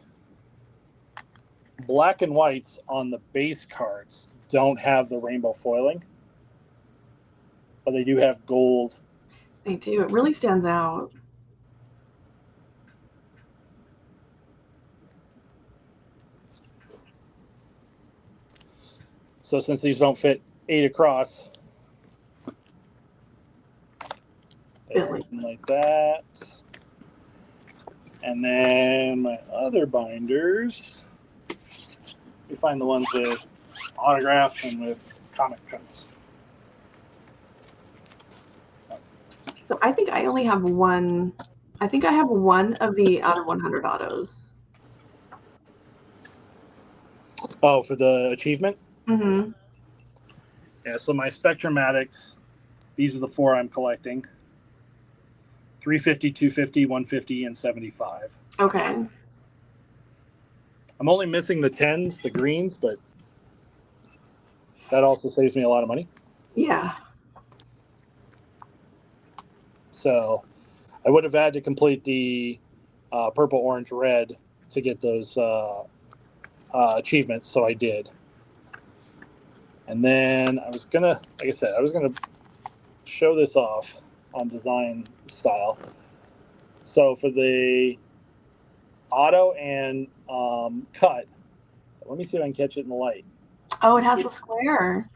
black and whites on the base cards don't have the rainbow foiling, but they do have gold. They do. It really stands out. So since these don't fit 8 across, like that. And then my other binders, you find the ones with autographs and with comic cuts. So I think I only have one. I think I have one of the out of 100 autos. Oh, for the achievement? Mm-hmm. Yeah, so my Spectromatics, these are the 4 I'm collecting. 350, 250, 150, and 75. Okay. I'm only missing the 10s, the greens, but that also saves me a lot of money. Yeah. So I would have had to complete the purple, orange, red to get those achievements, so I did. And then I was gonna, like I said, I was gonna show this off on design style. So for the auto and cut, let me see if I can catch it in the light. Oh, it has the square.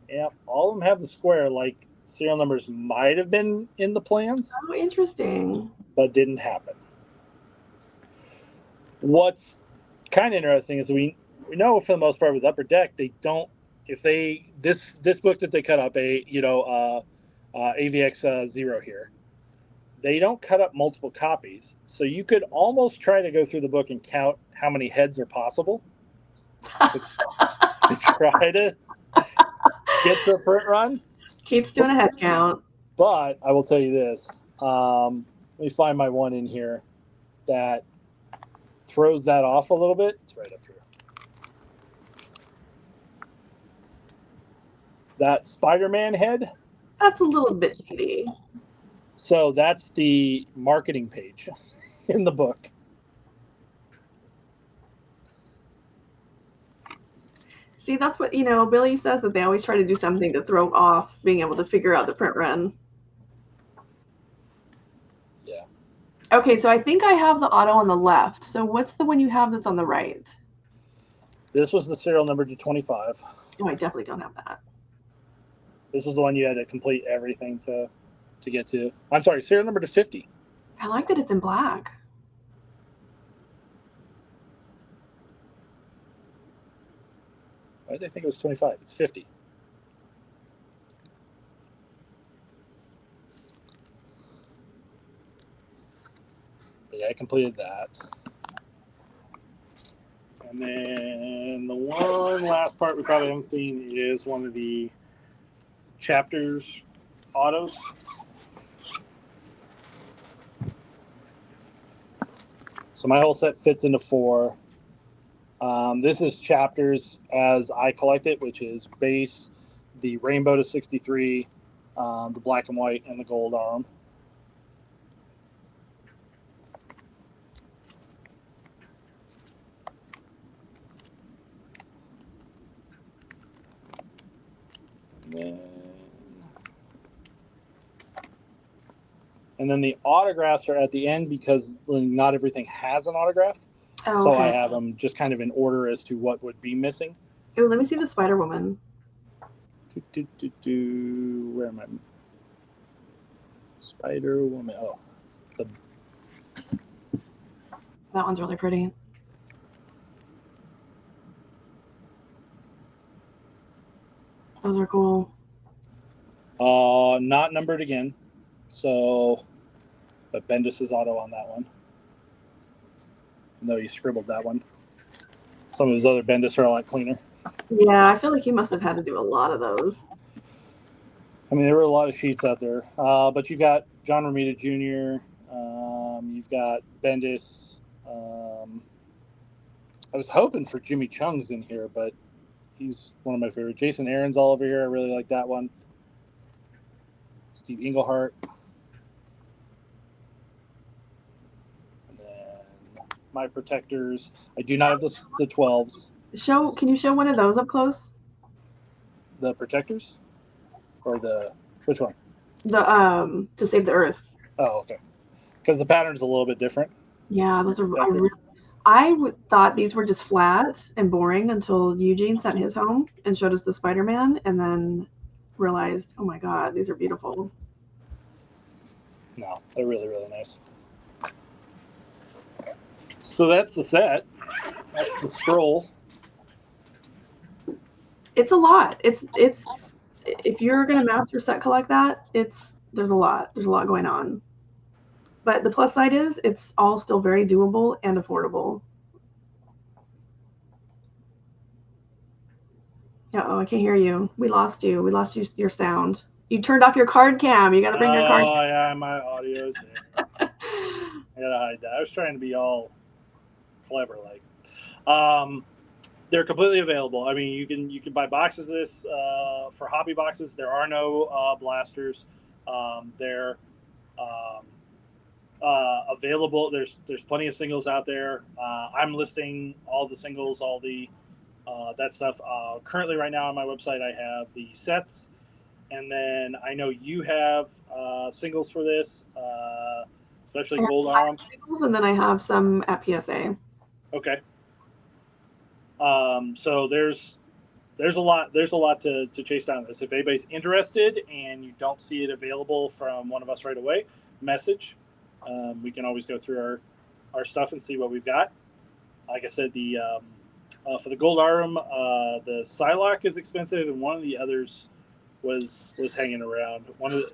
Yeah, all of them have the square. Like serial numbers might have been in the plans. Oh, interesting. But didn't happen. What's kind of interesting is we know for the most part with Upper Deck they don't, if they this book that they cut up AVX 0 here, they don't cut up multiple copies, so you could almost try to go through the book and count how many heads are possible to try to get to a print run. Keith's doing a head count. But I will tell you this, let me find my one in here that throws that off a little bit. It's right up here. That Spider-Man head. That's a little bit shady. So that's the marketing page in the book. See, that's what, Billy says that they always try to do something to throw off being able to figure out the print run. Yeah. Okay, so I think I have the auto on the left. So what's the one you have that's on the right? This was the serial number to 25. Oh, I definitely don't have that. This was the one you had to complete everything to get to. I'm sorry, serial number to 50. I like that it's in black. Why did I think it was 25? It's 50. Yeah, I completed that. And then the one last part we probably haven't seen is one of the chapters autos. So my whole set fits into 4. This is chapters as I collect it, which is base, the rainbow to 63, the black and white, and the gold arm. And then the autographs are at the end because not everything has an autograph. Oh, so okay. I have them just kind of in order as to what would be missing. Oh, let me see the Spider-Woman. Where am I? Spider-Woman. Oh. That one's really pretty. Those are cool. Not numbered again. So, but Bendis is auto on that one. No, he scribbled that one. Some of his other Bendis are a lot cleaner. Yeah, I feel like he must have had to do a lot of those. I mean, there were a lot of sheets out there. But you've got John Romita Jr., you've got Bendis. I was hoping for Jimmy Chung's in here, but he's one of my favorite. Jason Aaron's all over here. I really like that one. Steve Englehart. And then my protectors. I do not have the 12s. Can you show one of those up close? The protectors? Or which one? The To Save the Earth. Oh, okay. Because the pattern's a little bit different. Yeah, those are. I thought these were just flat and boring until Eugene sent his home and showed us the Spider-Man, and then realized, oh my God, these are beautiful. No, they're really, really nice. So that's the set. That's the scroll. It's a lot. It's if you're gonna master set collect that, there's a lot going on. But the plus side is it's all still very doable and affordable. Uh-oh, I can't hear you. We lost you. We lost your sound. You turned off your card cam. You got to bring your card cam. Oh, yeah, my audio's there. I gotta hide that. I was trying to be all clever, like. They're completely available. I mean, you can buy boxes of this for hobby boxes. There are no blasters. They're available. There's plenty of singles out there. I'm listing all the singles, all the that stuff. Currently, right now on my website, I have the sets, and then I know you have singles for this, especially Gold Arm. Singles, and then I have some at PSA. Okay. So there's a lot to chase down this. If anybody's interested and you don't see it available from one of us right away, message. We can always go through our stuff and see what we've got. Like I said, the for the Gold Arm, the Psylocke is expensive, and one of the others was hanging around. One of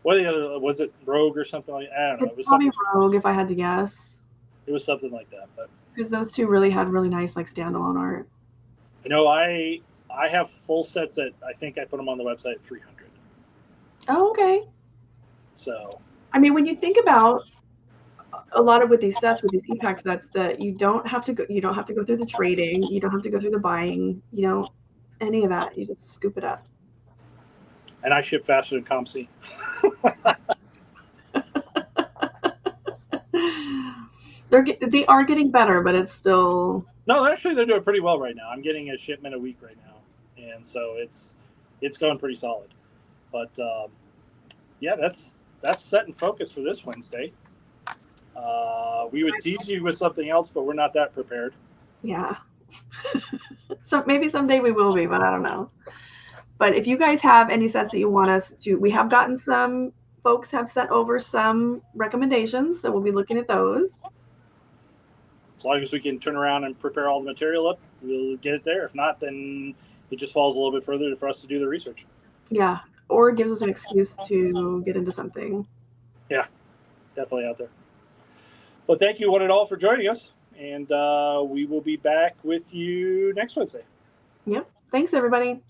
the other, was it Rogue or something like that? I don't know. It was probably Rogue, if I had to guess. It was something like that, but because those two really had really nice like standalone art. I know I have full sets that I think I put them on the website at $300. Oh, okay. So I mean, when you think about a lot of with these sets, with these e-pack sets, that you don't have to go through the trading, you don't have to go through the buying, any of that. You just scoop it up. And I ship faster than ComC. They are getting better, but it's still. No, actually, they're doing pretty well right now. I'm getting a shipment a week right now, and so it's going pretty solid. But yeah, that's set and focus for this Wednesday. We would tease you with something else, but we're not that prepared. Yeah. So maybe someday we will be, but I don't know. But if you guys have any sets that you want us to, we have gotten some folks have sent over some recommendations, so we'll be looking at those. As long as we can turn around and prepare all the material up, we'll get it there. If not, then it just falls a little bit further for us to do the research. Yeah, or it gives us an excuse to get into something. Yeah, definitely out there. Well, thank you one and all for joining us, and we will be back with you next Wednesday. Yep. Thanks, everybody.